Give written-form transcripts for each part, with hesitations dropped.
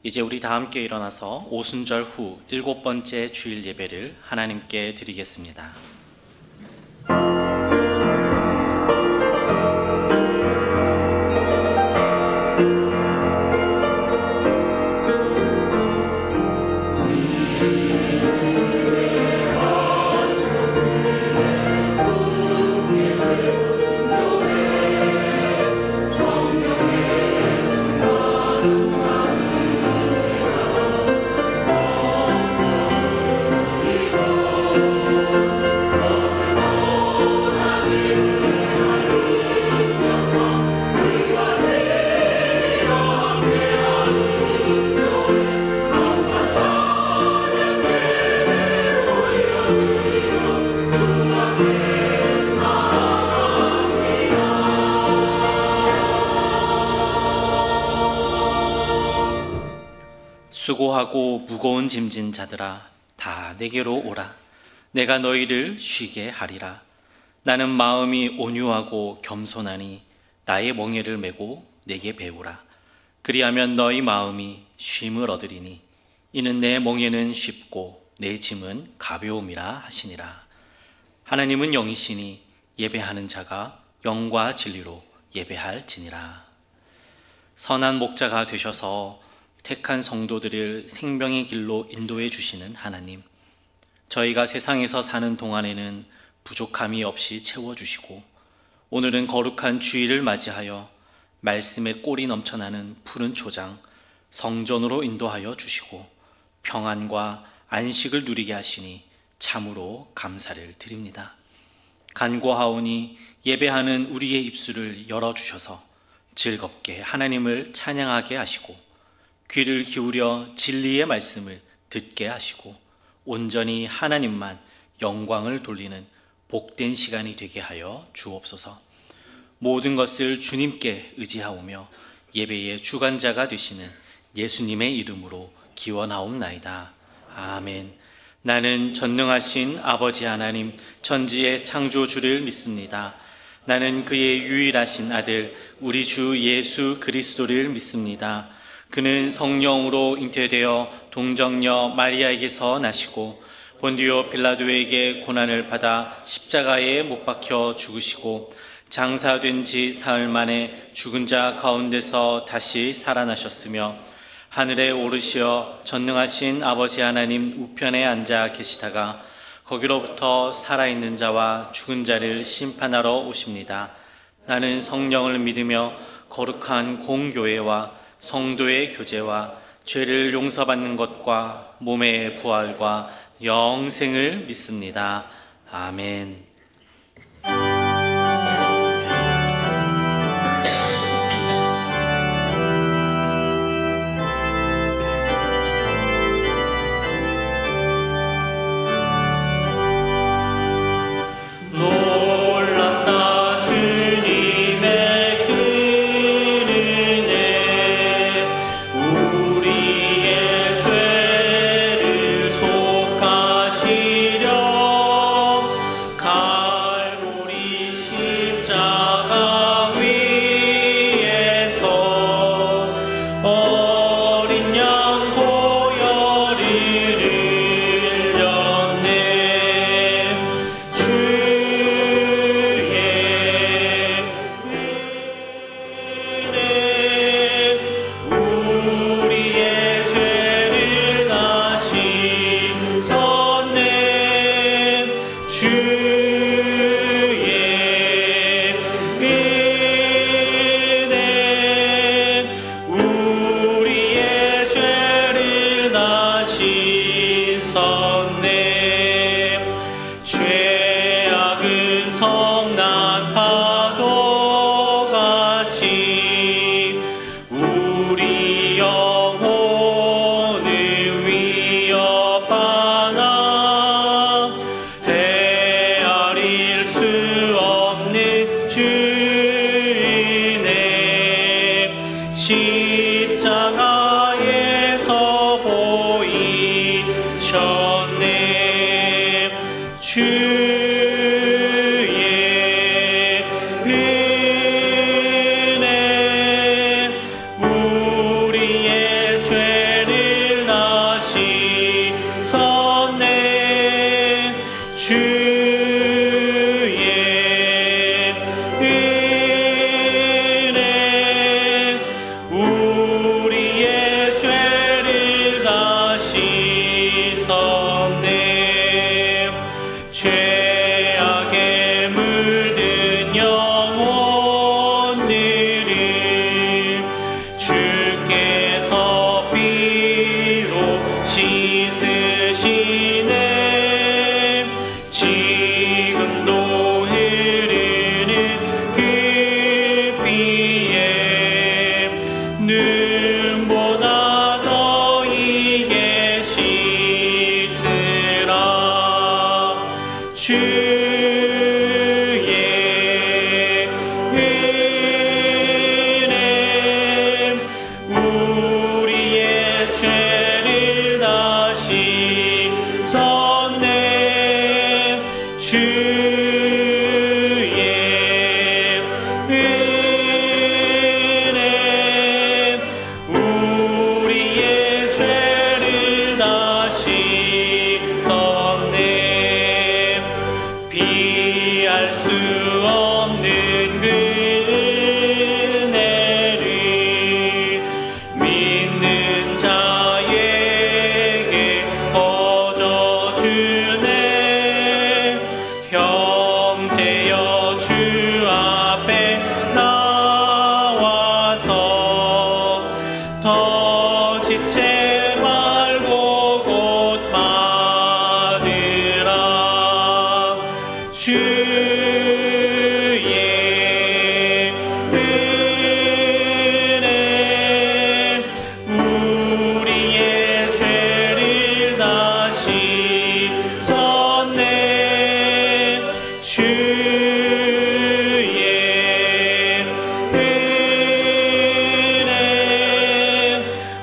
이제 우리 다 함께 일어나서 오순절 후 7번째 주일 예배를 하나님께 드리겠습니다. 수고하고 무거운 짐진 자들아 다 내게로 오라. 내가 너희를 쉬게 하리라. 나는 마음이 온유하고 겸손하니 나의 멍에를 메고 내게 배우라. 그리하면 너희 마음이 쉼을 얻으리니 이는 내 멍에는 쉽고 내 짐은 가벼움이라 하시니라. 하나님은 영이시니 예배하는 자가 영과 진리로 예배할지니라. 선한 목자가 되셔서 택한 성도들을 생명의 길로 인도해 주시는 하나님, 저희가 세상에서 사는 동안에는 부족함이 없이 채워주시고 오늘은 거룩한 주일을 맞이하여 말씀의 꼴이 넘쳐나는 푸른 초장 성전으로 인도하여 주시고 평안과 안식을 누리게 하시니 참으로 감사를 드립니다. 간구하오니 예배하는 우리의 입술을 열어주셔서 즐겁게 하나님을 찬양하게 하시고 귀를 기울여 진리의 말씀을 듣게 하시고 온전히 하나님만 영광을 돌리는 복된 시간이 되게 하여 주옵소서. 모든 것을 주님께 의지하오며 예배의 주관자가 되시는 예수님의 이름으로 기원하옵나이다. 아멘. 나는 전능하신 아버지 하나님 천지의 창조주를 믿습니다. 나는 그의 유일하신 아들 우리 주 예수 그리스도를 믿습니다. 그는 성령으로 잉태되어 동정녀 마리아에게서 나시고 본디오 빌라도에게 고난을 받아 십자가에 못 박혀 죽으시고 장사된 지 사흘 만에 죽은 자 가운데서 다시 살아나셨으며 하늘에 오르시어 전능하신 아버지 하나님 우편에 앉아 계시다가 거기로부터 살아있는 자와 죽은 자를 심판하러 오십니다. 나는 성령을 믿으며 거룩한 공교회와 성도의 교제와 죄를 용서받는 것과 몸의 부활과 영생을 믿습니다. 아멘. 가 서지체 말고 곧 받으라. 주의 은혜 우리의 죄를 다 씻었네. 주의 은혜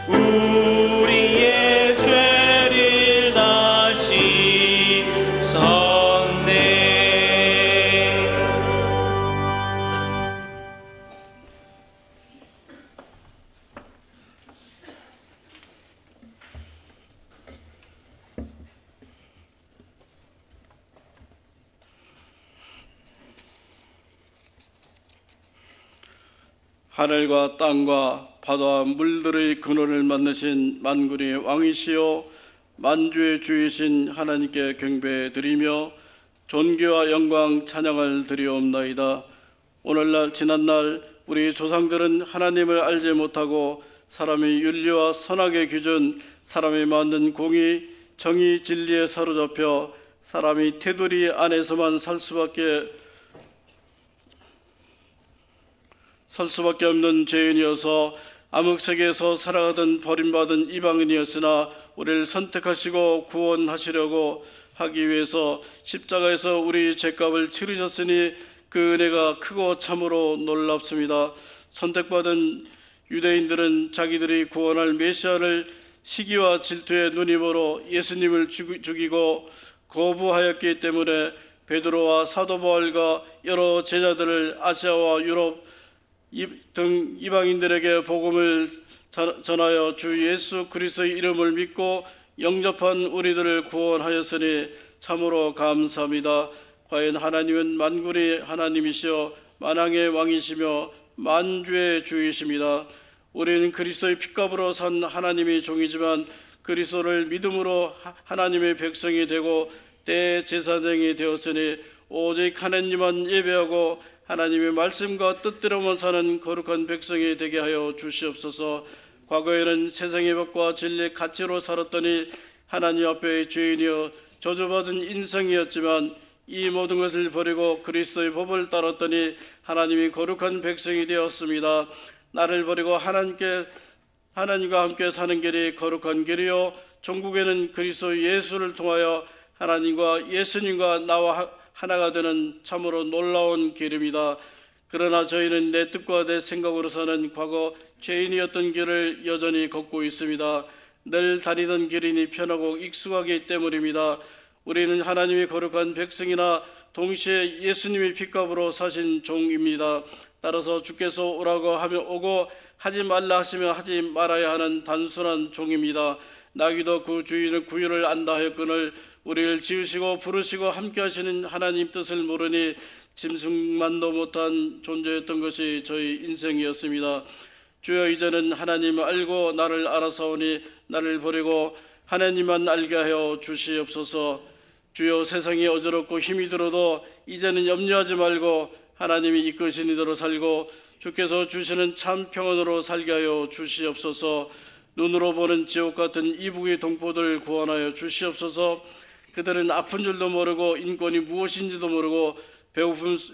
우리의 죄를 다 씻었네. 하늘과 땅과 바다와 물들의 근원을 만드신 만군의 왕이시여 만주의 주이신 하나님께 경배드리며 존귀와 영광 찬양을 드리옵나이다. 오늘날 지난날 우리 조상들은 하나님을 알지 못하고 사람의 윤리와 선악의 기준, 사람이 만든 공의, 정의, 진리에 사로잡혀 사람이 테두리 안에서만 살 수밖에 없는 죄인이어서 암흑세계에서 살아가던 버림받은 이방인이었으나 우리를 선택하시고 구원하시려고 하기 위해서 십자가에서 우리 죄값을 치르셨으니 그 은혜가 크고 참으로 놀랍습니다. 선택받은 유대인들은 자기들이 구원할 메시아를 시기와 질투의 누님으로 예수님을 죽이고 거부하였기 때문에 베드로와 사도 바울과 여러 제자들을 아시아와 유럽 등 이방인들에게 복음을 전하여 주 예수 그리스도의 이름을 믿고 영접한 우리들을 구원하였으니 참으로 감사합니다. 과연 하나님은 만군의 하나님이시여 만왕의 왕이시며 만주의 주이십니다. 우리는 그리스도의 핏값으로 산 하나님의 종이지만 그리스도를 믿음으로 하나님의 백성이 되고 대제사장이 되었으니 오직 하나님만 예배하고 하나님의 말씀과 뜻대로만 사는 거룩한 백성이 되게 하여 주시옵소서. 과거에는 세상의 법과 진리의 가치로 살았더니 하나님 앞에 죄인이여 저주받은 인생이었지만 이 모든 것을 버리고 그리스도의 법을 따랐더니 하나님이 거룩한 백성이 되었습니다. 나를 버리고 하나님과 함께 사는 길이 거룩한 길이요 천국에는 그리스도 예수를 통하여 하나님과 예수님과 나와 하나가 되는 참으로 놀라운 길입니다. 그러나 저희는 내 뜻과 내 생각으로 사는 과거 죄인이었던 길을 여전히 걷고 있습니다. 늘 다니던 길이니 편하고 익숙하기 때문입니다. 우리는 하나님의 거룩한 백성이나 동시에 예수님의 핏값으로 사신 종입니다. 따라서 주께서 오라고 하면 오고 하지 말라 하시면 하지 말아야 하는 단순한 종입니다. 나귀도 그 주인의 구유를 안다 하였거늘 우리를 지으시고 부르시고 함께 하시는 하나님 뜻을 모르니 짐승만도 못한 존재였던 것이 저희 인생이었습니다. 주여 이제는 하나님을 알고 나를 알아사오니 나를 버리고 하나님만 알게 하여 주시옵소서. 주여 세상이 어지럽고 힘이 들어도 이제는 염려하지 말고 하나님이 이끄신 이대로 살고 주께서 주시는 참 평안으로 살게 하여 주시옵소서. 눈으로 보는 지옥 같은 이북의 동포들 구원하여 주시옵소서. 그들은 아픈 줄도 모르고 인권이 무엇인지도 모르고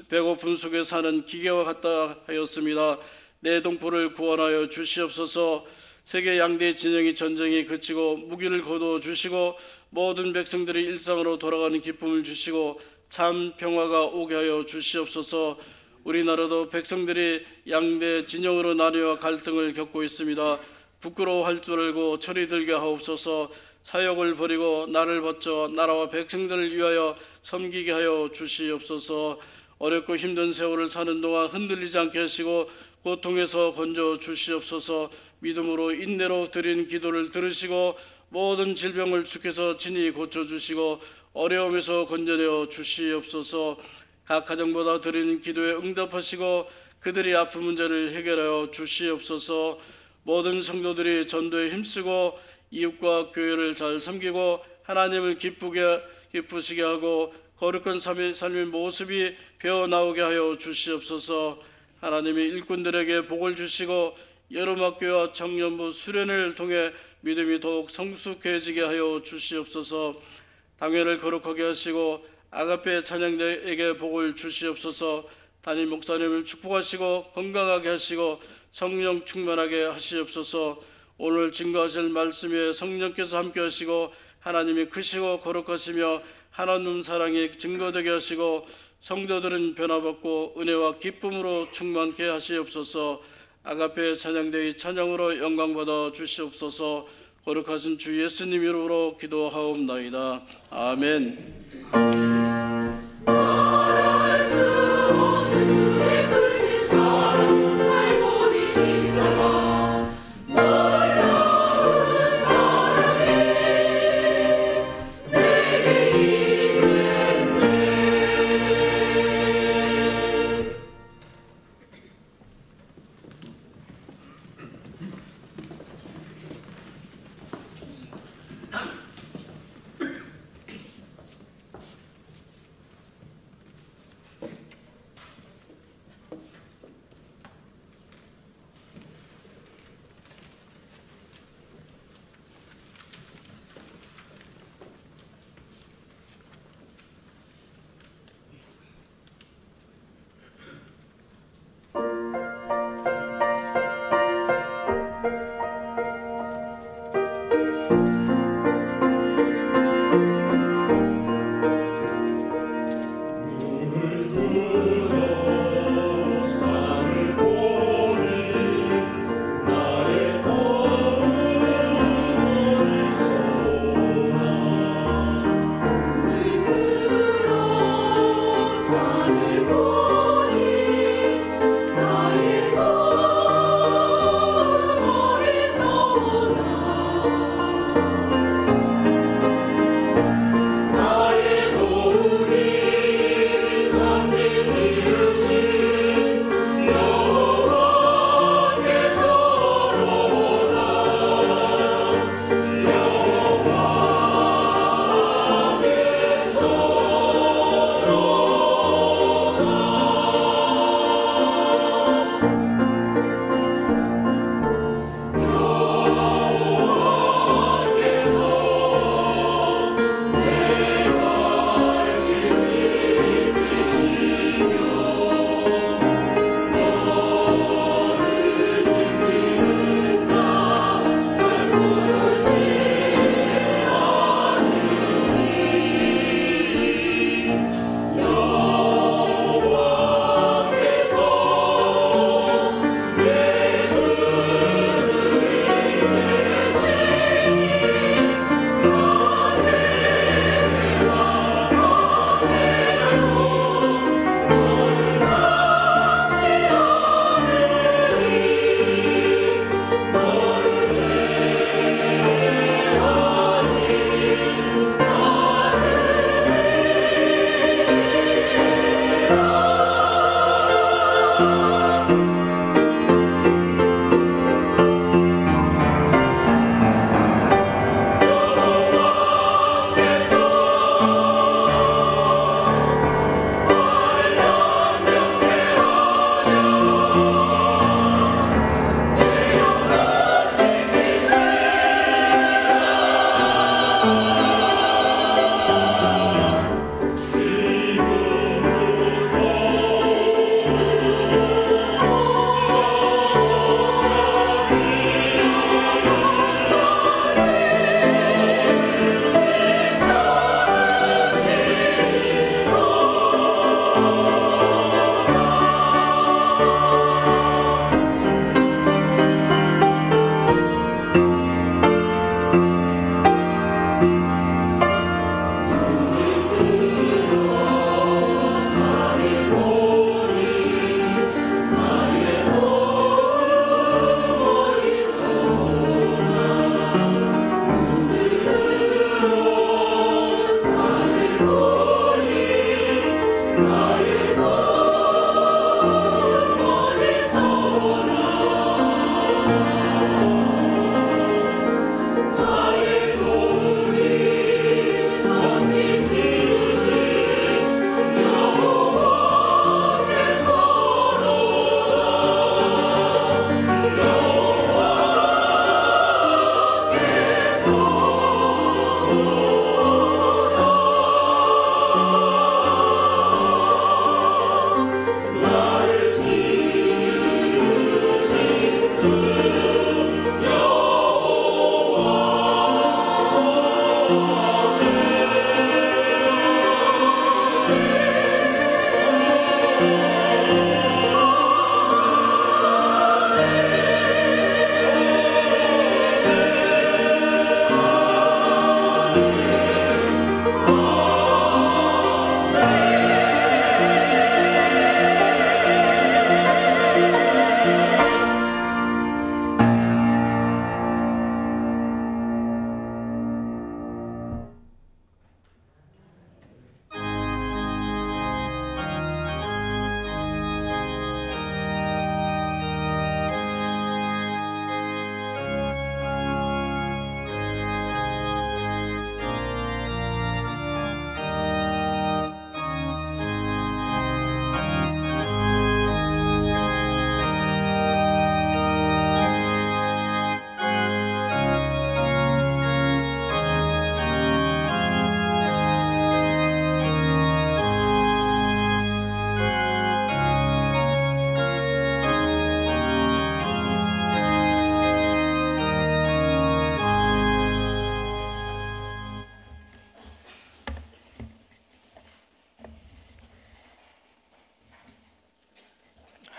배고픔 속에 사는 기계와 같다 하였습니다. 내 동포를 구원하여 주시옵소서. 세계 양대 진영의 전쟁이 그치고 무기를 거두어 주시고 모든 백성들이 일상으로 돌아가는 기쁨을 주시고 참 평화가 오게 하여 주시옵소서. 우리나라도 백성들이 양대 진영으로 나뉘어 갈등을 겪고 있습니다. 부끄러워할 줄 알고 철이 들게 하옵소서. 사역을 버리고 나를 바쳐 나라와 백성들을 위하여 섬기게 하여 주시옵소서. 어렵고 힘든 세월을 사는 동안 흔들리지 않게 하시고 고통에서 건져 주시옵소서. 믿음으로 인내로 드린 기도를 들으시고 모든 질병을 주께서 친히 고쳐주시고 어려움에서 건져내어 주시옵소서. 각 가정보다 드리는 기도에 응답하시고 그들이 아픈 문제를 해결하여 주시옵소서. 모든 성도들이 전도에 힘쓰고 이웃과 교회를 잘 섬기고 하나님을 기쁘시게 하고 거룩한 삶의 모습이 배어나오게 하여 주시옵소서. 하나님이 일꾼들에게 복을 주시고 여름학교와 청년부 수련을 통해 믿음이 더욱 성숙해지게 하여 주시옵소서. 당회를 거룩하게 하시고 아가페 찬양대에게 복을 주시옵소서. 담임 목사님을 축복하시고 건강하게 하시고 성령 충만하게 하시옵소서. 오늘 증거하실 말씀에 성령께서 함께 하시고 하나님이 크시고 거룩하시며 하나님 사랑이 증거되게 하시고 성도들은 변화받고 은혜와 기쁨으로 충만케 하시옵소서. 아가페 찬양대의 찬양으로 영광받아 주시옵소서. 거룩하신 주 예수님 이름으로 기도하옵나이다. 아멘.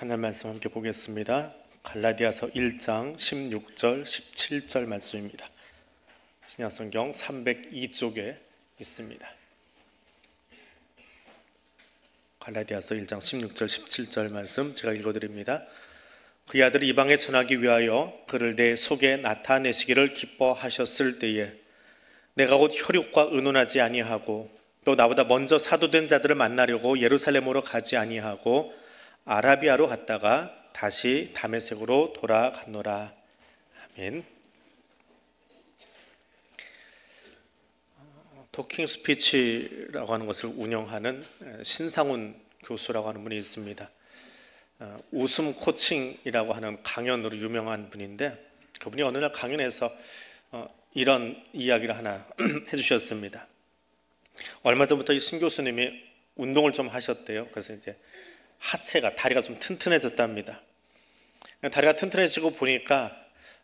하나님 말씀 함께 보겠습니다. 갈라디아서 1장 16절 17절 말씀입니다. 신약성경 302쪽에 있습니다. 갈라디아서 1장 16절 17절 말씀 제가 읽어드립니다. 그의 아들을 이방에 전하기 위하여 그를 내 속에 나타내시기를 기뻐하셨을 때에 내가 곧 혈육과 의논하지 아니하고 또 나보다 먼저 사도된 자들을 만나려고 예루살렘으로 가지 아니하고 아라비아로 갔다가 다시 다메섹으로 돌아갔노라. 아멘. 토킹 스피치라고 하는 것을 운영하는 신상훈 교수라고 하는 분이 있습니다. 웃음 코칭이라고 하는 강연으로 유명한 분인데 그분이 어느 날 강연에서 이런 이야기를 하나 해주셨습니다. 얼마 전부터 이 신 교수님이 운동을 좀 하셨대요. 그래서 이제 하체가 다리가 좀 튼튼해졌답니다. 다리가 튼튼해지고 보니까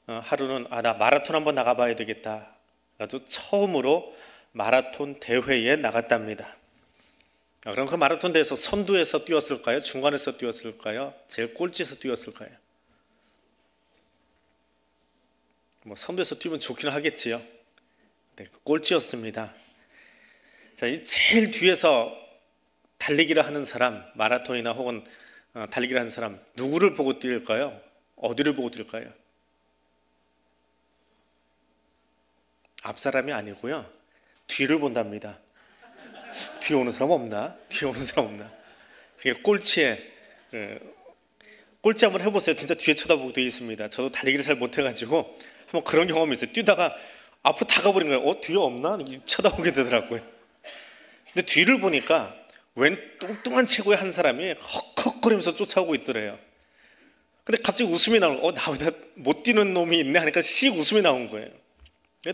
하루는 나 마라톤 한번 나가봐야 되겠다. 아주 처음으로 마라톤 대회에 나갔답니다. 그럼 그 마라톤 대회에서 선두에서 뛰었을까요? 중간에서 뛰었을까요? 제일 꼴찌에서 뛰었을까요? 뭐 선두에서 뛰면 좋기는 하겠지요. 네, 꼴찌였습니다. 자, 이 제일 뒤에서 달리기를 하는 사람, 마라톤이나 혹은 달리기를 하는 사람 누구를 보고 뛸까요? 어디를 보고 뛸까요? 앞 사람이 아니고요. 뒤를 본답니다. 뒤에 오는 사람 없나? 뒤에 오는 사람 없나? 그게 꼴찌에 꼴찌 한번 해보세요. 진짜 뒤에 쳐다보고 되어 있습니다. 저도 달리기를 잘 못해가지고 한번 그런 경험이 있어요. 뛰다가 앞으로 다가버린 거예요. 뒤에 없나? 쳐다보게 되더라고요. 근데 뒤를 보니까 웬 뚱뚱한 체구의 한 사람이 헉헉거리면서 쫓아오고 있더래요. 근데 갑자기 웃음이 나오는 거예요. 나보다 못 뛰는 놈이 있네 하니까 씩 웃음이 나온 거예요.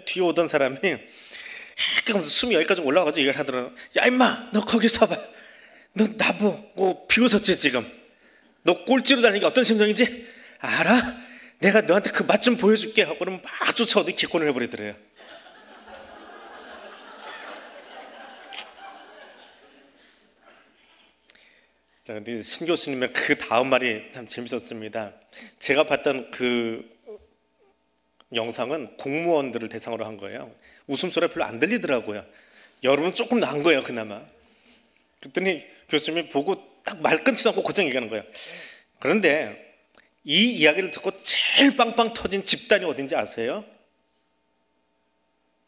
뒤에 오던 사람이 약간 숨이 여기까지 올라가서 얘기를 하더라고요. 야 임마 너 거기 서봐. 너 나보고 비웃었지 지금. 너 꼴찌로 달리는 게 어떤 심정이지? 알아? 내가 너한테 그 맛 좀 보여줄게 하고 그러면 막 쫓아오더니 기권을 해버리더래요. 자, 근데 신 교수님의 그 다음 말이 참 재밌었습니다. 제가 봤던 그 영상은 공무원들을 대상으로 한 거예요. 웃음소리가 별로 안 들리더라고요. 여러분 조금 나은 거예요, 그나마. 그랬더니 교수님이 보고 딱 말 끊지도 않고 고장 얘기하는 거예요. 그런데 이 이야기를 듣고 제일 빵빵 터진 집단이 어딘지 아세요?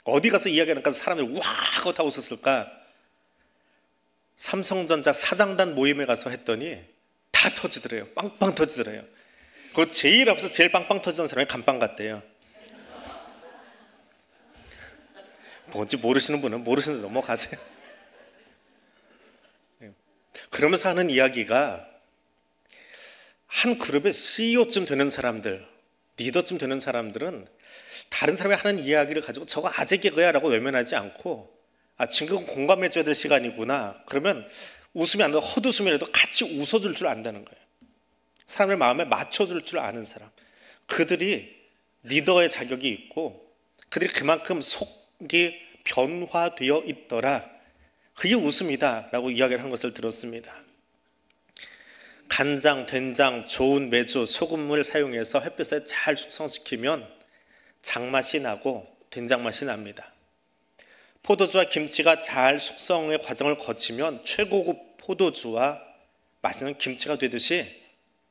어디 가서 이야기하니까 사람들이 와 하고 다 웃었을까? 삼성전자 사장단 모임에 가서 했더니 다 터지더래요. 빵빵 터지더래요. 그 제일 앞서 제일 빵빵 터지던 사람이 감빵 같대요. 뭔지 모르시는 분은 모르시는 데 넘어가세요. 그러면서 하는 이야기가 한 그룹의 CEO쯤 되는 사람들, 리더쯤 되는 사람들은 다른 사람이 하는 이야기를 가지고 저거 아재 개그야 라고 외면하지 않고 지금 공감해줘야 될 시간이구나. 그러면 웃음이 안 나도 헛웃음이라도 같이 웃어줄 줄 안다는 거예요. 사람의 마음에 맞춰줄 줄 아는 사람. 그들이 리더의 자격이 있고 그들이 그만큼 속이 변화되어 있더라. 그게 웃음이다 라고 이야기를 한 것을 들었습니다. 간장, 된장, 좋은 메주, 소금물 사용해서 햇볕에 잘 숙성시키면 장맛이 나고 된장 맛이 납니다. 포도주와 김치가 잘 숙성의 과정을 거치면 최고급 포도주와 맛있는 김치가 되듯이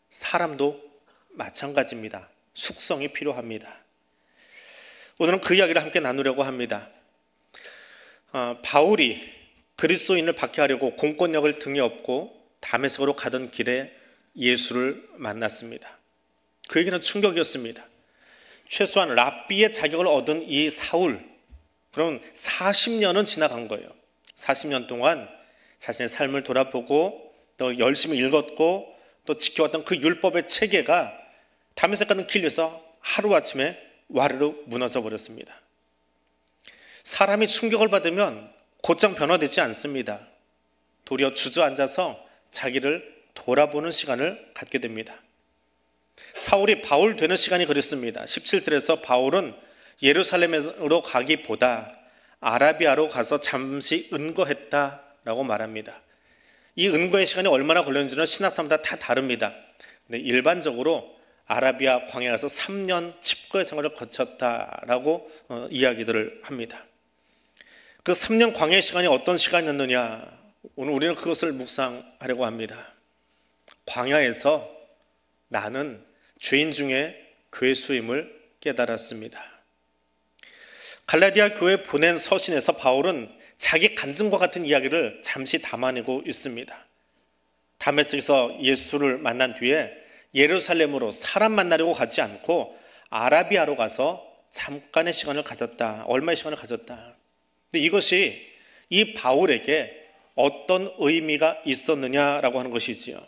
사람도 마찬가지입니다. 숙성이 필요합니다. 오늘은 그 이야기를 함께 나누려고 합니다. 바울이 그리스도인을 박해하려고 공권력을 등에 업고 다메섹으로 가던 길에 예수를 만났습니다. 그에게는 충격이었습니다. 최소한 랍비의 자격을 얻은 이 사울, 그럼 40년은 지나간 거예요. 40년 동안 자신의 삶을 돌아보고 또 열심히 읽었고 또 지켜왔던 그 율법의 체계가 다메섹 가는 길에서 하루아침에 와르르 무너져 버렸습니다. 사람이 충격을 받으면 곧장 변화되지 않습니다. 도리어 주저앉아서 자기를 돌아보는 시간을 갖게 됩니다. 사울이 바울 되는 시간이 그랬습니다. 17절에서 바울은 예루살렘으로 가기보다 아라비아로 가서 잠시 은거했다라고 말합니다. 이 은거의 시간이 얼마나 걸렸는지는 신학자마다 다 다릅니다. 근데 일반적으로 아라비아 광야에 가서 3년 칩거의 생활을 거쳤다라고 이야기들을 합니다. 그 3년 광야의 시간이 어떤 시간이었느냐, 오늘 우리는 그것을 묵상하려고 합니다. 광야에서 나는 죄인 중에 괴수임을 깨달았습니다. 갈라디아 교회에 보낸 서신에서 바울은 자기 간증과 같은 이야기를 잠시 담아내고 있습니다. 다메섹에서 예수를 만난 뒤에 예루살렘으로 사람 만나려고 가지 않고 아라비아로 가서 잠깐의 시간을 가졌다. 얼마의 시간을 가졌다. 근데 이것이 이 바울에게 어떤 의미가 있었느냐라고 하는 것이지요.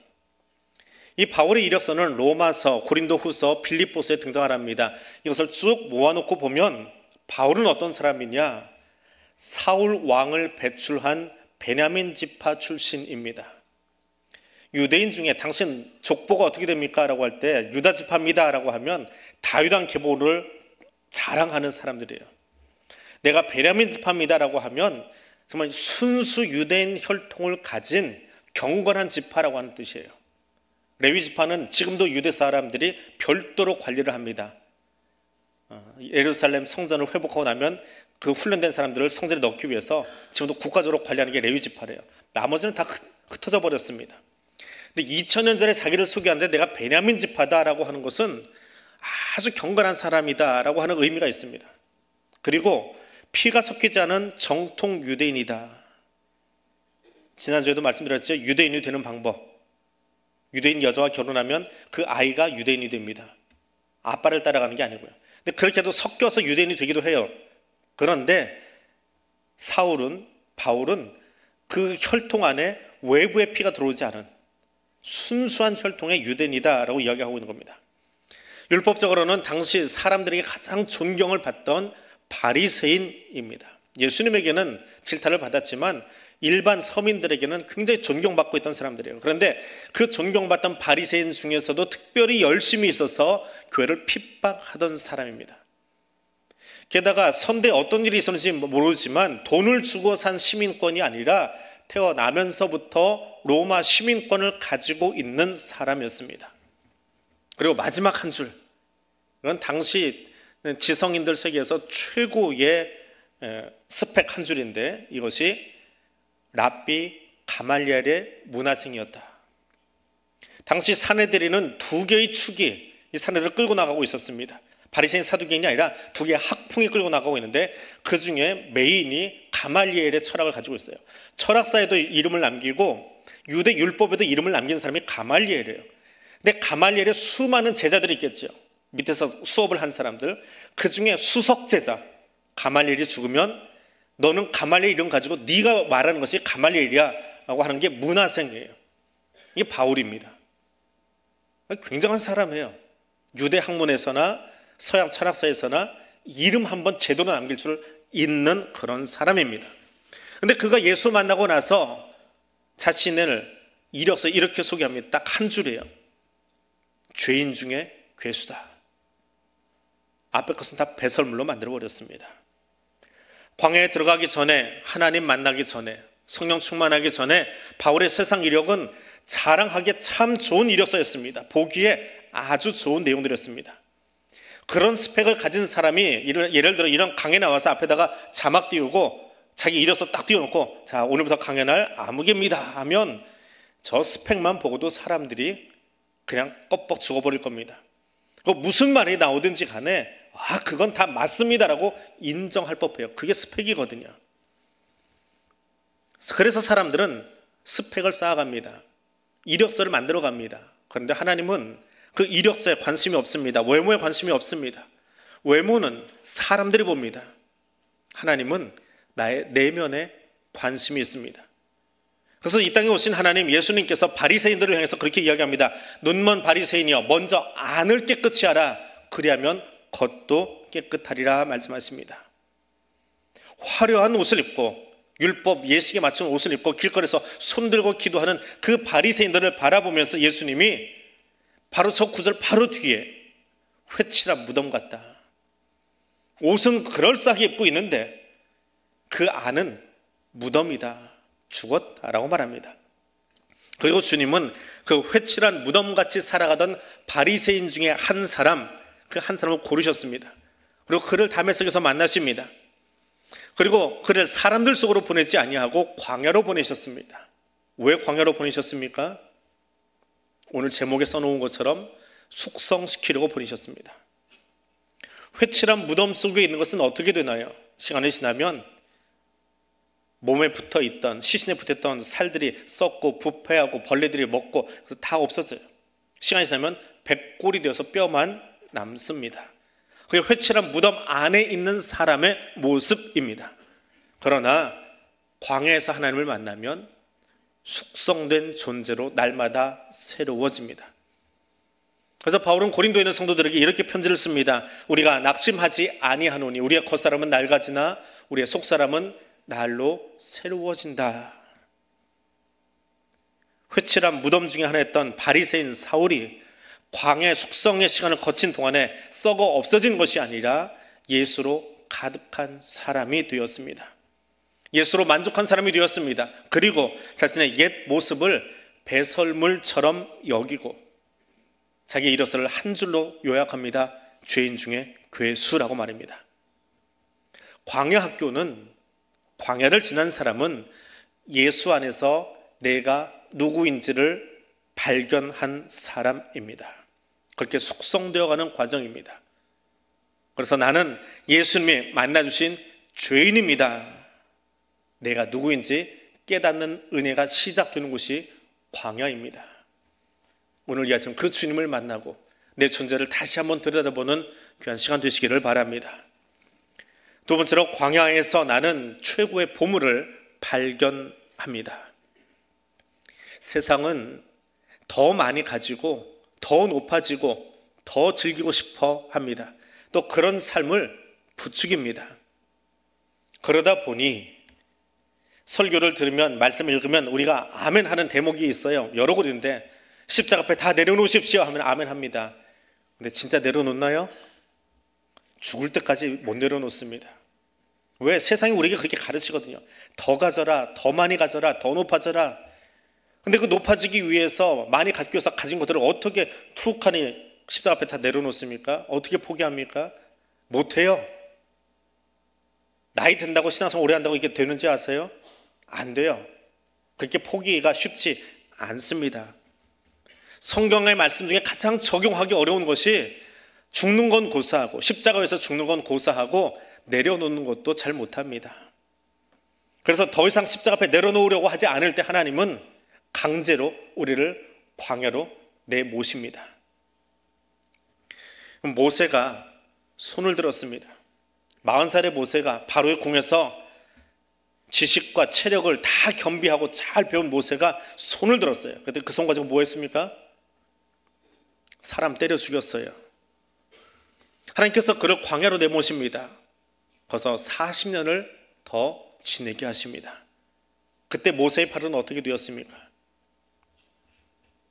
이 바울의 이력서는 로마서, 고린도후서, 빌립보서에 등장을 합니다. 이것을 쭉 모아놓고 보면 바울은 어떤 사람이냐? 사울 왕을 배출한 베냐민 지파 출신입니다. 유대인 중에 당신 족보가 어떻게 됩니까? 라고 할 때 유다 지파입니다 라고 하면 다윗왕 계보를 자랑하는 사람들이에요. 내가 베냐민 지파입니다 라고 하면 정말 순수 유대인 혈통을 가진 경건한 지파라고 하는 뜻이에요. 레위 지파는 지금도 유대 사람들이 별도로 관리를 합니다. 예루살렘 성전을 회복하고 나면 그 훈련된 사람들을 성전에 넣기 위해서 지금도 국가적으로 관리하는 게 레위 지파래요. 나머지는 다 흩어져 버렸습니다. 근데 2000년 전에 자기를 소개하는데 내가 베냐민 지파다라고 하는 것은 아주 경건한 사람이다라고 하는 의미가 있습니다. 그리고 피가 섞이지 않은 정통 유대인이다. 지난주에도 말씀드렸죠. 유대인이 되는 방법. 유대인 여자와 결혼하면 그 아이가 유대인이 됩니다. 아빠를 따라가는 게 아니고요. 근데 그렇게 해도 섞여서 유대인이 되기도 해요. 그런데 바울은 그 혈통 안에 외부의 피가 들어오지 않은 순수한 혈통의 유대인이다라고 이야기하고 있는 겁니다. 율법적으로는 당시 사람들에게 가장 존경을 받던 바리새인입니다. 예수님에게는 질타를 받았지만 일반 서민들에게는 굉장히 존경받고 있던 사람들이에요. 그런데 그 존경받던 바리새인 중에서도 특별히 열심히 있어서 교회를 핍박하던 사람입니다. 게다가 선대에 어떤 일이 있었는지 모르지만 돈을 주고 산 시민권이 아니라 태어나면서부터 로마 시민권을 가지고 있는 사람이었습니다. 그리고 마지막 한 줄, 이건 당시 지성인들 세계에서 최고의 스펙 한 줄인데 이것이 랍비 가말리엘의 문화생이었다. 당시 사내들이는 두 개의 축이 이 사내들을 끌고 나가고 있었습니다. 바리새인 사두개인이 아니라 두 개의 학풍이 끌고 나가고 있는데 그 중에 메인이 가말리엘의 철학을 가지고 있어요. 철학사에도 이름을 남기고 유대 율법에도 이름을 남긴 사람이 가말리엘이에요. 근데 가말리엘의 수많은 제자들이 있겠죠. 밑에서 수업을 한 사람들. 그 중에 수석 제자 가말리엘이 죽으면 너는 가말리엘 이름 가지고 네가 말하는 것이 가말리엘이야 라고 하는 게 문화생이에요. 이게 바울입니다. 굉장한 사람이에요. 유대 학문에서나 서양 철학사에서나 이름 한번 제대로 남길 줄 있는 그런 사람입니다. 그런데 그가 예수 만나고 나서 자신을 이력서 이렇게 소개합니다. 딱 한 줄이에요. 죄인 중에 괴수다. 앞에 것은 다 배설물로 만들어버렸습니다. 광야에 들어가기 전에, 하나님 만나기 전에, 성령 충만하기 전에 바울의 세상 이력은 자랑하기에 참 좋은 이력서였습니다. 보기에 아주 좋은 내용들이었습니다. 그런 스펙을 가진 사람이 예를 들어 이런 강에 나와서 앞에다가 자막 띄우고 자기 이력서 딱 띄워놓고 자 오늘부터 강연할 아무개입니다 하면 저 스펙만 보고도 사람들이 그냥 껍벅 죽어버릴 겁니다. 무슨 말이 나오든지 간에 그건 다 맞습니다라고 인정할 법해요. 그게 스펙이거든요. 그래서 사람들은 스펙을 쌓아갑니다. 이력서를 만들어갑니다. 그런데 하나님은 그 이력서에 관심이 없습니다. 외모에 관심이 없습니다. 외모는 사람들이 봅니다. 하나님은 나의 내면에 관심이 있습니다. 그래서 이 땅에 오신 하나님 예수님께서 바리새인들을 향해서 그렇게 이야기합니다. 눈먼 바리새인이여 먼저 안을 깨끗이 하라. 그리하면 겉도 깨끗하리라 말씀하십니다. 화려한 옷을 입고 율법 예식에 맞춘 옷을 입고 길거리에서 손들고 기도하는 그 바리새인들을 바라보면서 예수님이 바로 저 구절 바로 뒤에 회칠한 무덤 같다. 옷은 그럴싸하게 입고 있는데 그 안은 무덤이다. 죽었다라고 말합니다. 그리고 주님은 그 회칠한 무덤같이 살아가던 바리새인 중에 한 사람, 그 한 사람을 고르셨습니다. 그리고 그를 다메섹에서 만나십니다. 그리고 그를 사람들 속으로 보내지 아니하고 광야로 보내셨습니다. 왜 광야로 보내셨습니까? 오늘 제목에 써놓은 것처럼 숙성시키려고 보내셨습니다. 회칠한 무덤 속에 있는 것은 어떻게 되나요? 시간이 지나면 몸에 붙어있던, 시신에 붙었던 살들이 썩고 부패하고 벌레들이 먹고 그래서 다 없어져요. 시간이 지나면 백골이 되어서 뼈만 남습니다. 그게 회칠한 무덤 안에 있는 사람의 모습입니다. 그러나 광야에서 하나님을 만나면 숙성된 존재로 날마다 새로워집니다. 그래서 바울은 고린도에 있는 성도들에게 이렇게 편지를 씁니다. 우리가 낙심하지 아니하노니 우리의 겉사람은 낡아지나 우리의 속사람은 날로 새로워진다. 회칠한 무덤 중에 하나였던 바리새인 사울이 광야의 숙성의 시간을 거친 동안에 썩어 없어진 것이 아니라 예수로 가득한 사람이 되었습니다. 예수로 만족한 사람이 되었습니다. 그리고 자신의 옛 모습을 배설물처럼 여기고 자기 일어서를 한 줄로 요약합니다. 죄인 중에 괴수라고 말입니다. 광야 학교는, 광야를 지난 사람은 예수 안에서 내가 누구인지를 발견한 사람입니다. 그렇게 숙성되어가는 과정입니다. 그래서 나는 예수님이 만나주신 죄인입니다. 내가 누구인지 깨닫는 은혜가 시작되는 곳이 광야입니다. 오늘 이 아침 그 주님을 만나고 내 존재를 다시 한번 들여다보는 귀한 시간 되시기를 바랍니다. 두 번째로 광야에서 나는 최고의 보물을 발견합니다. 세상은 더 많이 가지고 더 높아지고 더 즐기고 싶어 합니다. 또 그런 삶을 부추깁니다. 그러다 보니 설교를 들으면, 말씀을 읽으면 우리가 아멘 하는 대목이 있어요. 여러 곳인데 십자가 앞에 다 내려놓으십시오 하면 아멘 합니다. 근데 진짜 내려놓나요? 죽을 때까지 못 내려놓습니다. 왜? 세상이 우리에게 그렇게 가르치거든요. 더 가져라, 더 많이 가져라, 더 높아져라. 근데 그 높아지기 위해서 많이 갖기 위해서 가진 것들을 어떻게 툭하니 십자가 앞에 다 내려놓습니까? 어떻게 포기합니까? 못해요. 나이 든다고 신앙생활 오래 한다고 이게 되는지 아세요? 안 돼요. 그렇게 포기가 쉽지 않습니다. 성경의 말씀 중에 가장 적용하기 어려운 것이 죽는 건 고사하고 십자가에서 죽는 건 고사하고 내려놓는 것도 잘 못합니다. 그래서 더 이상 십자가 앞에 내려놓으려고 하지 않을 때 하나님은 강제로 우리를 광야로 내모십니다. 모세가 손을 들었습니다. 40살의 모세가 바로의 궁에서 지식과 체력을 다 겸비하고 잘 배운 모세가 손을 들었어요. 그때 그 손 가지고 뭐 했습니까? 사람 때려 죽였어요. 하나님께서 그를 광야로 내모십니다. 거기서 40년을 더 지내게 하십니다. 그때 모세의 팔은 어떻게 되었습니까?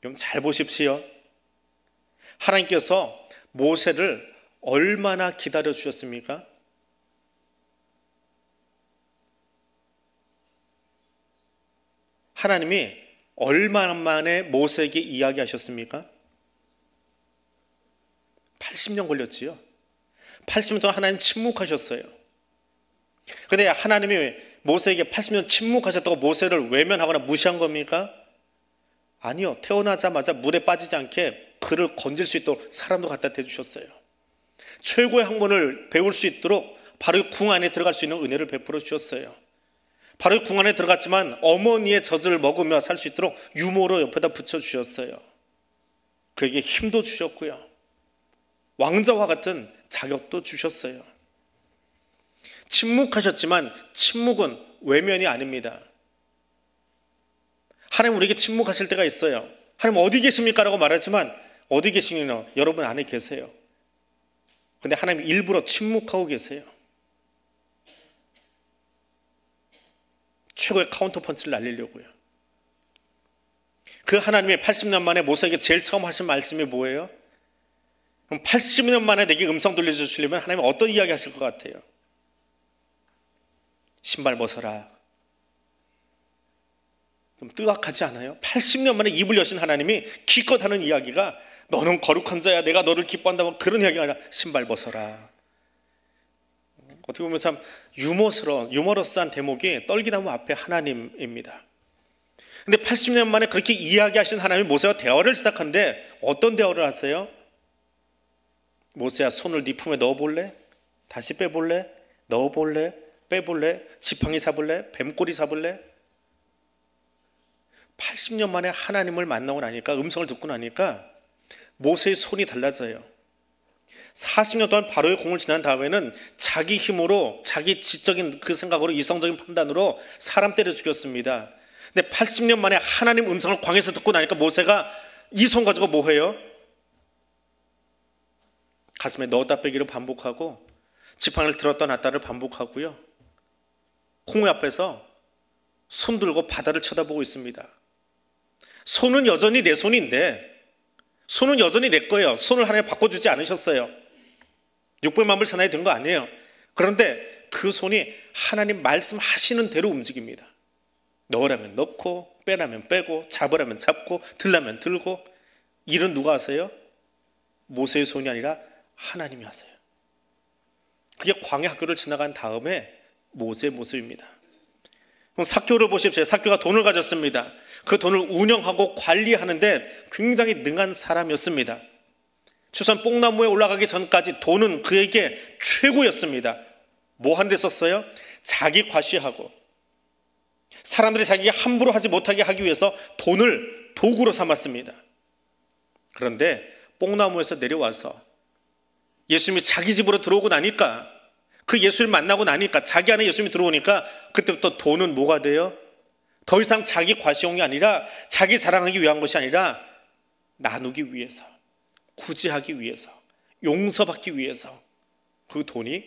좀 잘 보십시오. 하나님께서 모세를 얼마나 기다려 주셨습니까? 하나님이 얼마 만에 모세에게 이야기하셨습니까? 80년 걸렸지요. 80년 동안 하나님 침묵하셨어요. 그런데 하나님이 모세에게 80년 침묵하셨다고 모세를 외면하거나 무시한 겁니까? 아니요. 태어나자마자 물에 빠지지 않게 그를 건질 수 있도록 사람도 갖다 대주셨어요. 최고의 학문을 배울 수 있도록 바로 궁 안에 들어갈 수 있는 은혜를 베풀어 주셨어요. 바로 궁 안에 들어갔지만 어머니의 젖을 먹으며 살 수 있도록 유모로 옆에다 붙여주셨어요. 그에게 힘도 주셨고요. 왕자와 같은 자격도 주셨어요. 침묵하셨지만 침묵은 외면이 아닙니다. 하나님 우리에게 침묵하실 때가 있어요. 하나님 어디 계십니까? 라고 말하지만 어디 계시냐? 여러분 안에 계세요. 근데 하나님 일부러 침묵하고 계세요. 최고의 카운터 펀치를 날리려고요. 그 하나님의 80년 만에 모세에게 제일 처음 하신 말씀이 뭐예요? 그럼 80년 만에 내게 음성 들려주시려면 하나님 어떤 이야기 하실 것 같아요? 신발 벗어라. 좀 뜨악하지 않아요? 80년 만에 입을 여신 하나님이 기껏 하는 이야기가 너는 거룩한 자야, 내가 너를 기뻐한다, 그런 이야기가 아니라 신발 벗어라. 어떻게 보면 참 유머러스한 대목이 떨기나무 앞에 하나님입니다. 근데 80년 만에 그렇게 이야기하신 하나님이 모세와 대화를 시작하는데 어떤 대화를 하세요? 모세야, 손을 네 품에 넣어볼래? 다시 빼볼래? 넣어볼래? 빼볼래? 지팡이 잡을래? 뱀꼬리 잡을래? 80년 만에 하나님을 만나고 나니까, 음성을 듣고 나니까 모세의 손이 달라져요. 40년 동안 바로의 공을 지난 다음에는 자기 힘으로, 자기 지적인 그 생각으로, 이성적인 판단으로 사람 때려 죽였습니다. 근데 80년 만에 하나님 음성을 광야에서 듣고 나니까 모세가 이 손 가지고 뭐 해요? 가슴에 넣었다 빼기를 반복하고 지팡이를 들었다 놨다를 반복하고요. 홍해 앞에서 손 들고 바다를 쳐다보고 있습니다. 손은 여전히 내 손인데, 손은 여전히 내 거예요. 손을 하나님 바꿔주지 않으셨어요. 600만 불 사나이 된 거 아니에요. 그런데 그 손이 하나님 말씀하시는 대로 움직입니다. 넣으라면 넣고, 빼라면 빼고, 잡으라면 잡고, 들라면 들고. 일은 누가 하세요? 모세의 손이 아니라 하나님이 하세요. 그게 광야 학교를 지나간 다음에 모세의 모습입니다. 그럼 삭개오를 보십시오. 삭개오가 돈을 가졌습니다. 그 돈을 운영하고 관리하는데 굉장히 능한 사람이었습니다. 추선 뽕나무에 올라가기 전까지 돈은 그에게 최고였습니다. 뭐 한 데 썼어요? 자기 과시하고 사람들이 자기가 함부로 하지 못하게 하기 위해서 돈을 도구로 삼았습니다. 그런데 뽕나무에서 내려와서 예수님이 자기 집으로 들어오고 나니까, 그 예수를 만나고 나니까, 자기 안에 예수님이 들어오니까 그때부터 돈은 뭐가 돼요? 더 이상 자기 과시용이 아니라, 자기 자랑하기 위한 것이 아니라 나누기 위해서, 구제하기 위해서, 용서받기 위해서 그 돈이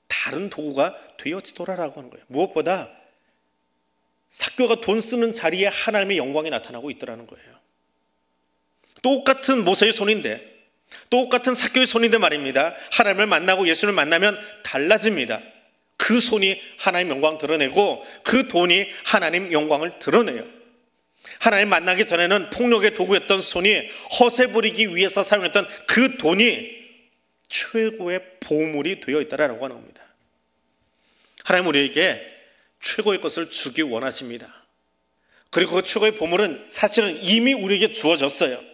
다른 도구가 되어지더라라고 하는 거예요. 무엇보다 삭개오가 돈 쓰는 자리에 하나님의 영광이 나타나고 있더라는 거예요. 똑같은 모세의 손인데, 똑같은 삭개오의 손인데 말입니다. 하나님을 만나고 예수를 만나면 달라집니다. 그 손이 하나님 영광 드러내고 그 돈이 하나님 영광을 드러내요. 하나님 만나기 전에는 폭력의 도구였던 손이 허세 부리기 위해서 사용했던 그 돈이 최고의 보물이 되어 있다라고 하는 겁니다. 하나님 우리에게 최고의 것을 주기 원하십니다. 그리고 그 최고의 보물은 사실은 이미 우리에게 주어졌어요.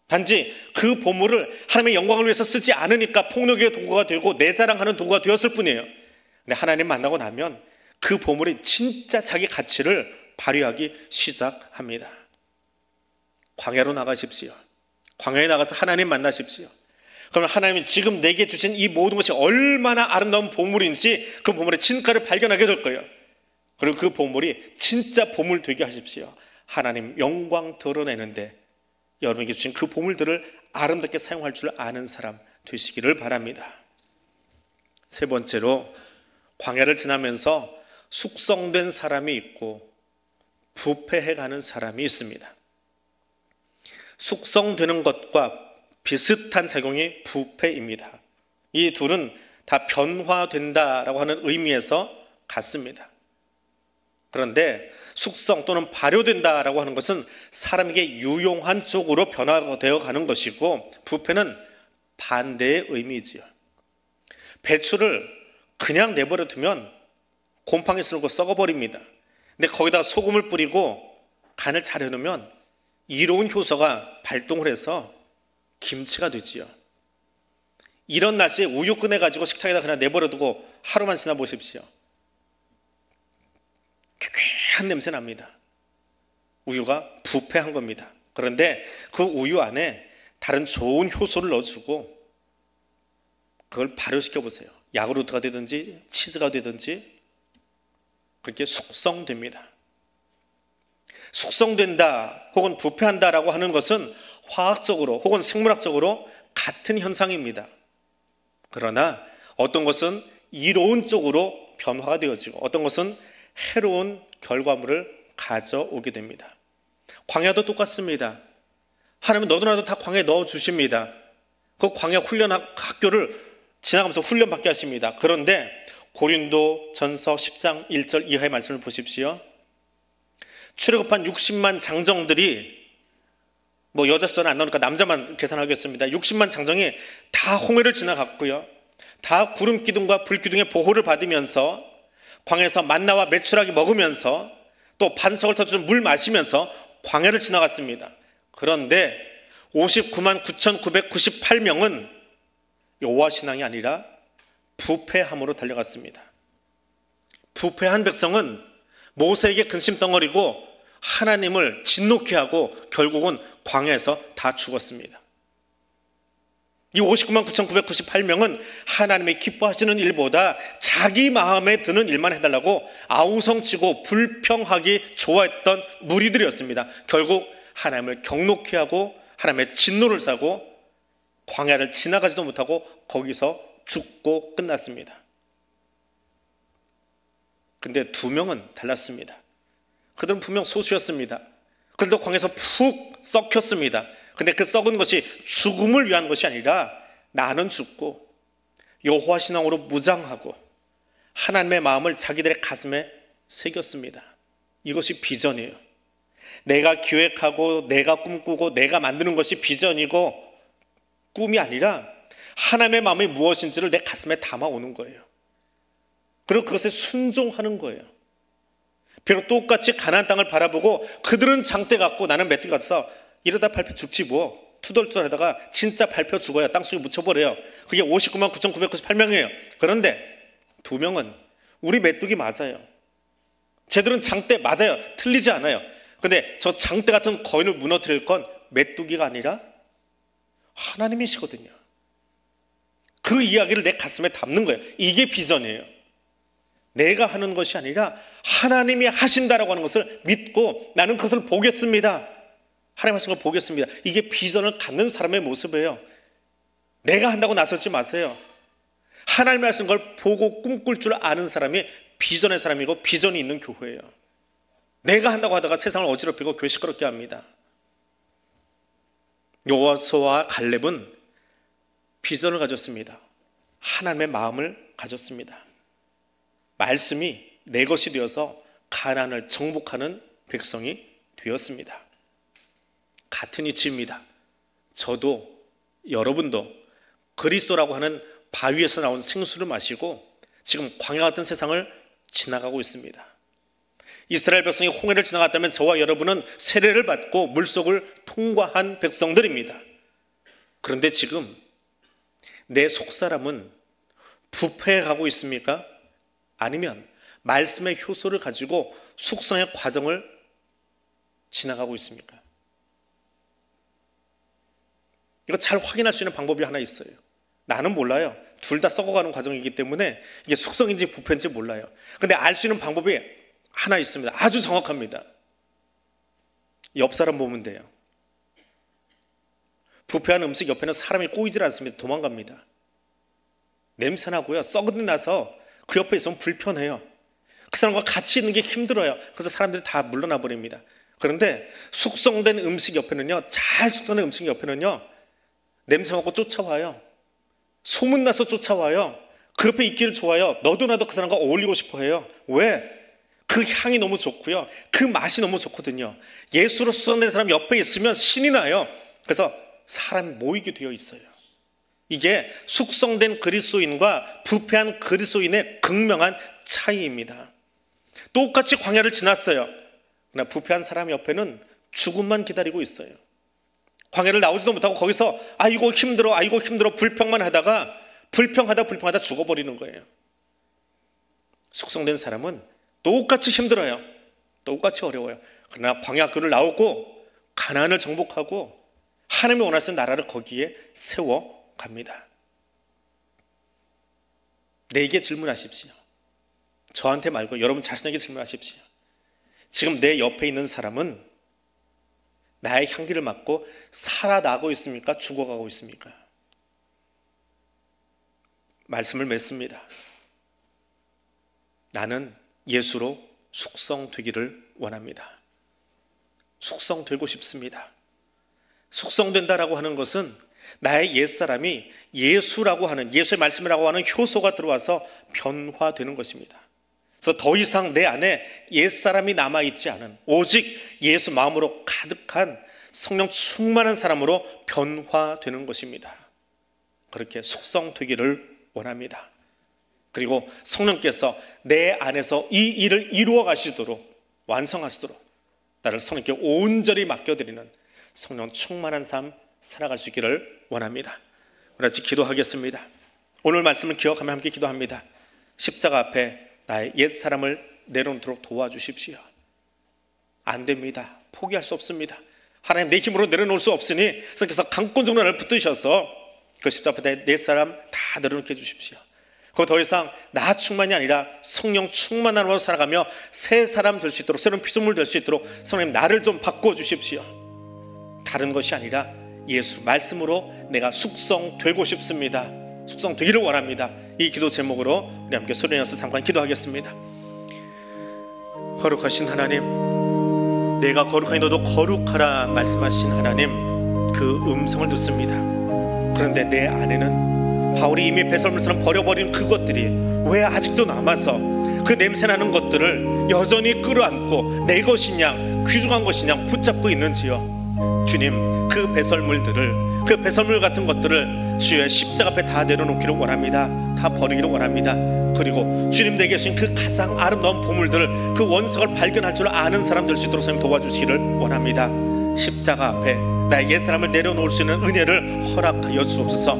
단지 그 보물을 하나님의 영광을 위해서 쓰지 않으니까 폭력의 도구가 되고 내 자랑하는 도구가 되었을 뿐이에요. 근데 하나님 만나고 나면 그 보물이 진짜 자기 가치를 발휘하기 시작합니다. 광야로 나가십시오. 광야에 나가서 하나님 만나십시오. 그러면 하나님이 지금 내게 주신 이 모든 것이 얼마나 아름다운 보물인지 그 보물의 진가를 발견하게 될 거예요. 그리고 그 보물이 진짜 보물 되게 하십시오. 하나님 영광 드러내는데 여러분에게 주신 그 보물들을 아름답게 사용할 줄 아는 사람 되시기를 바랍니다. 세 번째로, 광야를 지나면서 숙성된 사람이 있고 부패해가는 사람이 있습니다. 숙성되는 것과 비슷한 작용이 부패입니다. 이 둘은 다 변화된다라고 하는 의미에서 같습니다. 그런데 숙성 또는 발효된다라고 하는 것은 사람에게 유용한 쪽으로 변화되어 가는 것이고, 부패는 반대의 의미지요. 배추를 그냥 내버려 두면 곰팡이 쓸고 썩어버립니다. 근데 거기다 소금을 뿌리고 간을 잘 해놓으면 이로운 효소가 발동을 해서 김치가 되지요. 이런 날씨에 우유 꺼내가지고 식탁에다 그냥 내버려 두고 하루만 지나 보십시오. 쾌쾌한 냄새 납니다. 우유가 부패한 겁니다. 그런데 그 우유 안에 다른 좋은 효소를 넣어주고 그걸 발효시켜 보세요. 야구르트가 되든지 치즈가 되든지 그렇게 숙성됩니다. 숙성된다 혹은 부패한다라고 하는 것은 화학적으로 혹은 생물학적으로 같은 현상입니다. 그러나 어떤 것은 이로운 쪽으로 변화가 되어지고 어떤 것은 해로운 결과물을 가져오게 됩니다. 광야도 똑같습니다. 하나님은 너도 나도 다 광야에 넣어주십니다. 그 광야 훈련 학교를 지나가면서 훈련받게 하십니다. 그런데 고린도 전서 10장 1절 이하의 말씀을 보십시오. 출애굽한 60만 장정들이 뭐 여자 숫자는 안 나오니까 남자만 계산하겠습니다. 60만 장정이 다 홍해를 지나갔고요. 다 구름 기둥과 불 기둥의 보호를 받으면서 광야에서 만나와 메추라기 먹으면서 또 반석을 터주는 물 마시면서 광야를 지나갔습니다. 그런데 59만 9,998명은 여호와 신앙이 아니라 부패함으로 달려갔습니다. 부패한 백성은 모세에게 근심덩어리고 하나님을 진노케 하고 결국은 광야에서 다 죽었습니다. 이 59만 9,998명은 하나님의 기뻐하시는 일보다 자기 마음에 드는 일만 해달라고 아우성치고 불평하기 좋아했던 무리들이었습니다. 결국 하나님을 경노케 하고 하나님의 진노를 사고 광야를 지나가지도 못하고 거기서 죽고 끝났습니다. 근데 2명은 달랐습니다. 그들은 분명 소수였습니다. 그들도 광야에서 푹 썩혔습니다. 근데 그 썩은 것이 죽음을 위한 것이 아니라 나는 죽고 여호와 신앙으로 무장하고 하나님의 마음을 자기들의 가슴에 새겼습니다. 이것이 비전이에요. 내가 기획하고 내가 꿈꾸고 내가 만드는 것이 비전이고 꿈이 아니라 하나님의 마음이 무엇인지를 내 가슴에 담아오는 거예요. 그리고 그것에 순종하는 거예요. 비록 똑같이 가나안 땅을 바라보고 그들은 장대 같고 나는 메뚜기 같아서 이러다 밟혀 죽지 뭐. 투덜투덜하다가 진짜 밟혀 죽어요. 땅속에 묻혀버려요. 그게 59만 9,998명이에요. 그런데 2명은 우리 메뚜기 맞아요. 쟤들은 장대 맞아요. 틀리지 않아요. 근데 저 장대 같은 거인을 무너뜨릴 건 메뚜기가 아니라 하나님이시거든요. 그 이야기를 내 가슴에 담는 거예요. 이게 비전이에요. 내가 하는 것이 아니라 하나님이 하신다라고 하는 것을 믿고 나는 그것을 보겠습니다. 하나님 하신 걸 보겠습니다. 이게 비전을 갖는 사람의 모습이에요. 내가 한다고 나서지 마세요. 하나님이 하신 걸 보고 꿈꿀 줄 아는 사람이 비전의 사람이고 비전이 있는 교회예요. 내가 한다고 하다가 세상을 어지럽히고 교회 시끄럽게 합니다. 여호수아와 갈렙은 비전을 가졌습니다. 하나님의 마음을 가졌습니다. 말씀이 내 것이 되어서 가나안을 정복하는 백성이 되었습니다. 같은 이치입니다. 저도 여러분도 그리스도라고 하는 바위에서 나온 생수를 마시고 지금 광야 같은 세상을 지나가고 있습니다. 이스라엘 백성이 홍해를 지나갔다면 저와 여러분은 세례를 받고 물속을 통과한 백성들입니다. 그런데 지금 내 속사람은 부패해 가고 있습니까? 아니면 말씀의 효소를 가지고 숙성의 과정을 지나가고 있습니까? 이거 잘 확인할 수 있는 방법이 하나 있어요. 나는 몰라요. 둘 다 썩어가는 과정이기 때문에 이게 숙성인지 부패인지 몰라요. 근데 알 수 있는 방법이 하나 있습니다. 아주 정확합니다. 옆 사람 보면 돼요. 부패한 음식 옆에는 사람이 꼬이질 않습니다. 도망갑니다. 냄새나고요. 썩은 데 나서 그 옆에 있으면 불편해요. 그 사람과 같이 있는 게 힘들어요. 그래서 사람들이 다 물러나 버립니다. 그런데 숙성된 음식 옆에는요, 잘 숙성된 음식 옆에는요, 냄새 맡고 쫓아와요. 소문나서 쫓아와요. 그 옆에 있기를 좋아요. 너도 나도 그 사람과 어울리고 싶어 해요. 왜? 그 향이 너무 좋고요. 그 맛이 너무 좋거든요. 예수로 숙성된 사람 옆에 있으면 신이 나요. 그래서 사람이 모이게 되어 있어요. 이게 숙성된 그리스도인과 부패한 그리스도인의 극명한 차이입니다. 똑같이 광야를 지났어요. 그러나 부패한 사람 옆에는 죽음만 기다리고 있어요. 광야를 나오지도 못하고 거기서 아이고 힘들어 불평만 하다가 불평하다 죽어버리는 거예요. 숙성된 사람은 똑같이 힘들어요. 똑같이 어려워요. 그러나 광야 굴을 나오고 가나안을 정복하고 하나님이 원하시는 나라를 거기에 세워갑니다. 내게 질문하십시오. 저한테 말고 여러분 자신에게 질문하십시오. 지금 내 옆에 있는 사람은 나의 향기를 맡고 살아나고 있습니까? 죽어가고 있습니까? 말씀을 맺습니다. 나는 예수로 숙성되기를 원합니다. 숙성되고 싶습니다. 숙성된다라고 하는 것은 나의 옛사람이 예수라고 하는, 예수의 말씀이라고 하는 효소가 들어와서 변화되는 것입니다. 그래서 더 이상 내 안에 옛사람이 남아있지 않은 오직 예수 마음으로 가득한 성령 충만한 사람으로 변화되는 것입니다. 그렇게 숙성되기를 원합니다. 그리고 성령께서 내 안에서 이 일을 이루어 가시도록, 완성하시도록 나를 성령께 온전히 맡겨드리는 성령 충만한 삶 살아갈 수 있기를 원합니다. 우리 같이 기도하겠습니다. 오늘 말씀을 기억하며 함께 기도합니다. 십자가 앞에 나의 옛사람을 내려놓도록 도와주십시오. 안 됩니다. 포기할 수 없습니다. 하나님, 내 힘으로 내려놓을 수 없으니 그래서 강권적으로 나를 붙드셔서 그 십자가 앞에 내 옛사람 다 내려놓게 해주십시오. 그거 더 이상 나 충만이 아니라 성령 충만함으로 살아가며 새 사람 될 수 있도록, 새로운 피조물 될 수 있도록 성령님 나를 좀 바꿔주십시오. 다른 것이 아니라 예수 말씀으로 내가 숙성되고 싶습니다. 숙성되기를 원합니다. 이 기도 제목으로 우리 함께 소리 내어서 잠깐 기도하겠습니다. 거룩하신 하나님, 내가 거룩하니 너도 거룩하라 말씀하신 하나님, 그 음성을 듣습니다. 그런데 내 안에는 바울이 이미 배설물처럼 버려버린 그것들이 왜 아직도 남아서 그 냄새나는 것들을 여전히 끌어안고 내 것이냐 귀중한 것이냐 붙잡고 있는지요. 주님, 그 배설물들을, 그 배설물 같은 것들을 주의 십자가 앞에 다 내려놓기를 원합니다. 다 버리기를 원합니다. 그리고 주님 내게 주신 그 가장 아름다운 보물들을, 그 원석을 발견할 줄 아는 사람 될 수 있도록 하나님 도와주시기를 원합니다. 십자가 앞에 나의 옛사람을 내려놓을 수 있는 은혜를 허락하여 주옵소서.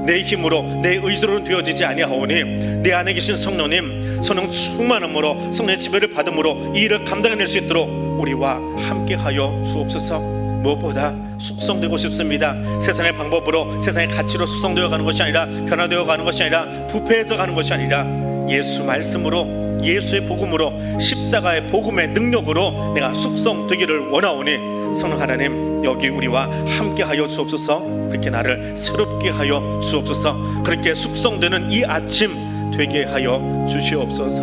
내 힘으로 내 의지로는 되어지지 아니하오니 내 안에 계신 성령님, 성령 충만함으로 성령의 지배를 받음으로 이 일을 감당해낼 수 있도록 우리와 함께하여 주옵소서. 무엇보다 숙성되고 싶습니다. 세상의 방법으로, 세상의 가치로 숙성되어 가는 것이 아니라, 변화되어 가는 것이 아니라, 부패해져 가는 것이 아니라 예수 말씀으로, 예수의 복음으로, 십자가의 복음의 능력으로 내가 숙성되기를 원하오니 성령 하나님, 여기 우리와 함께하여 주옵소서. 그렇게 나를 새롭게 하여 주옵소서. 그렇게 숙성되는 이 아침 되게 하여 주시옵소서.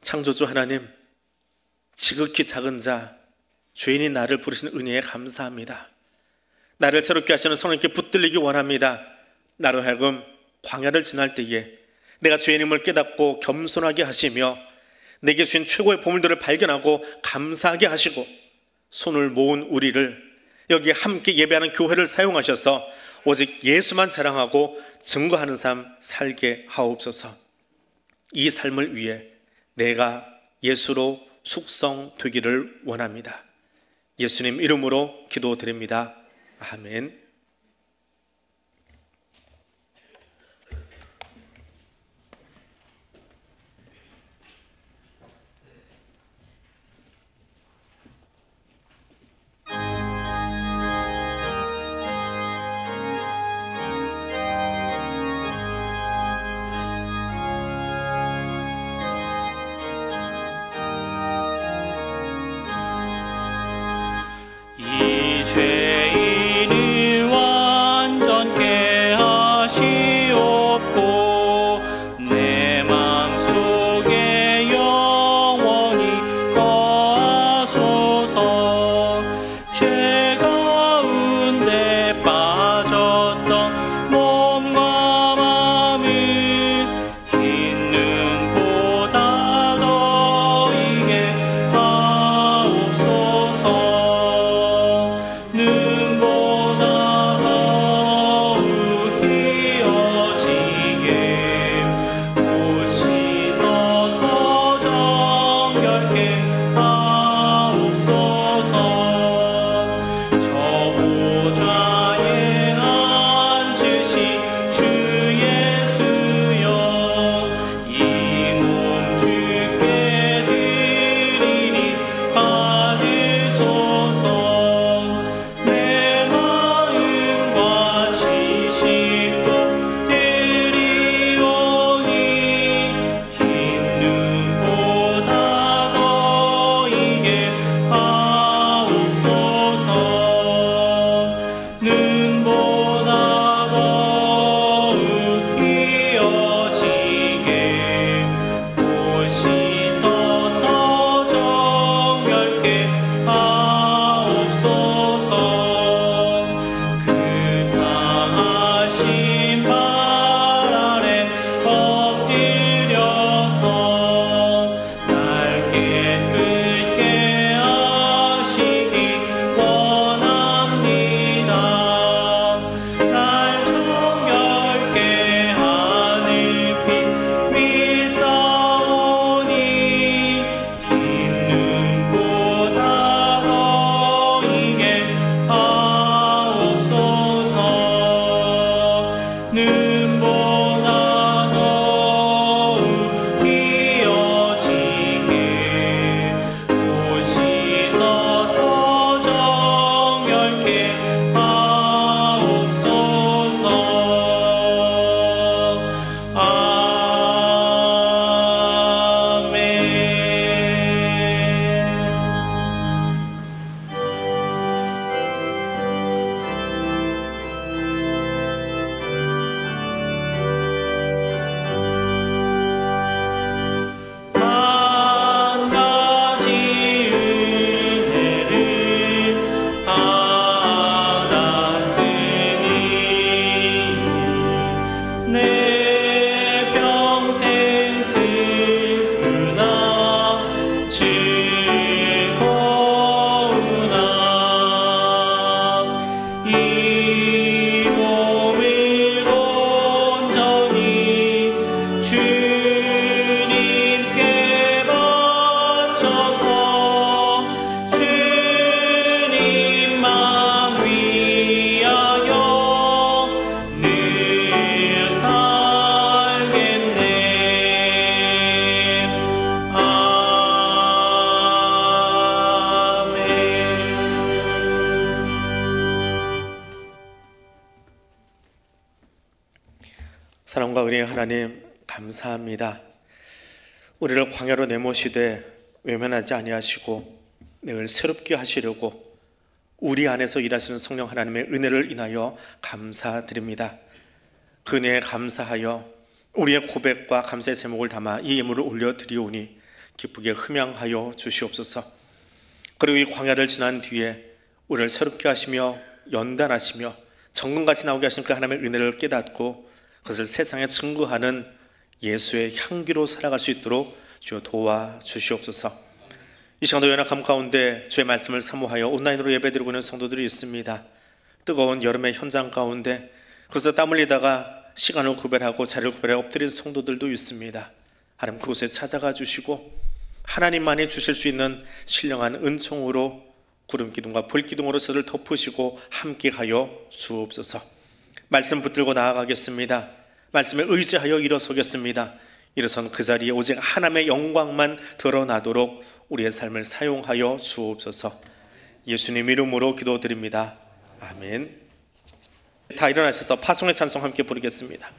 창조주 하나님, 지극히 작은 자 죄인인 나를 부르신 은혜에 감사합니다. 나를 새롭게 하시는 성령께 붙들리기 원합니다. 나로 하여금 광야를 지날 때에 내가 죄인임을 깨닫고 겸손하게 하시며 내게 주신 최고의 보물들을 발견하고 감사하게 하시고 손을 모은 우리를 여기 함께 예배하는 교회를 사용하셔서 오직 예수만 자랑하고 증거하는 삶 살게 하옵소서. 이 삶을 위해 내가 예수로 숙성되기를 원합니다. 예수님 이름으로 기도드립니다. 아멘. 죄인을 사랑과 은혜의 하나님 감사합니다. 우리를 광야로 내모시되 외면하지 아니하시고 늘 새롭게 하시려고 우리 안에서 일하시는 성령 하나님의 은혜를 인하여 감사드립니다. 그 은혜에 감사하여 우리의 고백과 감사의 제목을 담아 이 예물을 올려드리오니 기쁘게 흠양하여 주시옵소서. 그리고 이 광야를 지난 뒤에 우리를 새롭게 하시며 연단하시며 정금같이 나오게 하신 그 하나님의 은혜를 깨닫고 그것을 세상에 증거하는 예수의 향기로 살아갈 수 있도록 주여 도와주시옵소서. 이 시간도 연약함 가운데 주의 말씀을 사모하여 온라인으로 예배드리고 있는 성도들이 있습니다. 뜨거운 여름의 현장 가운데 그래서 땀 흘리다가 시간을 구별하고 자리를 구별해 엎드린 성도들도 있습니다. 하나님 그곳에 찾아가 주시고 하나님만이 주실 수 있는 신령한 은총으로 구름 기둥과 불 기둥으로 저를 덮으시고 함께하여 주옵소서. 말씀 붙들고 나아가겠습니다. 말씀에 의지하여 일어서겠습니다. 일어선 그 자리에 오직 하나님의 영광만 드러나도록 우리의 삶을 사용하여 주옵소서. 예수님 이름으로 기도드립니다. 아멘. 다 일어나셔서 파송의 찬송 함께 부르겠습니다.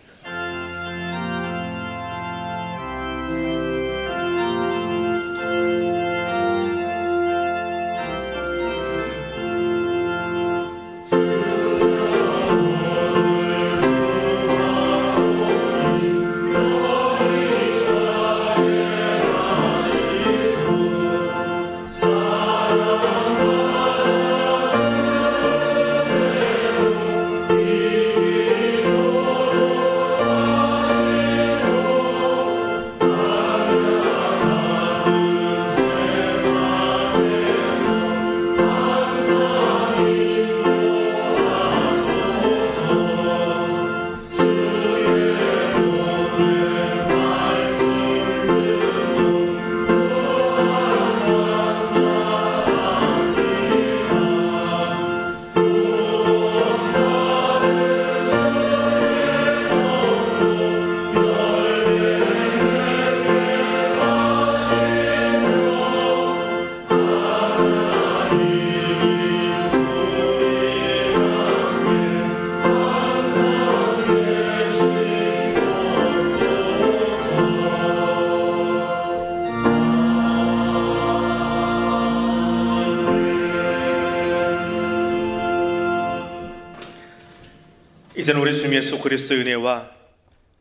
이제는 우리 주님 예수 그리스도의 은혜와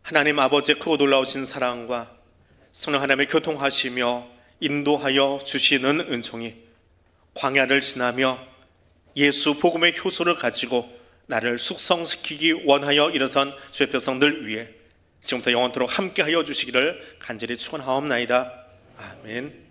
하나님 아버지의 크고 놀라우신 사랑과 성령 하나님의 교통하시며 인도하여 주시는 은총이 광야를 지나며 예수 복음의 효소를 가지고 나를 숙성시키기 원하여 일어선 주의 백성들 위해 지금부터 영원토록 함께하여 주시기를 간절히 축원하옵나이다. 아멘.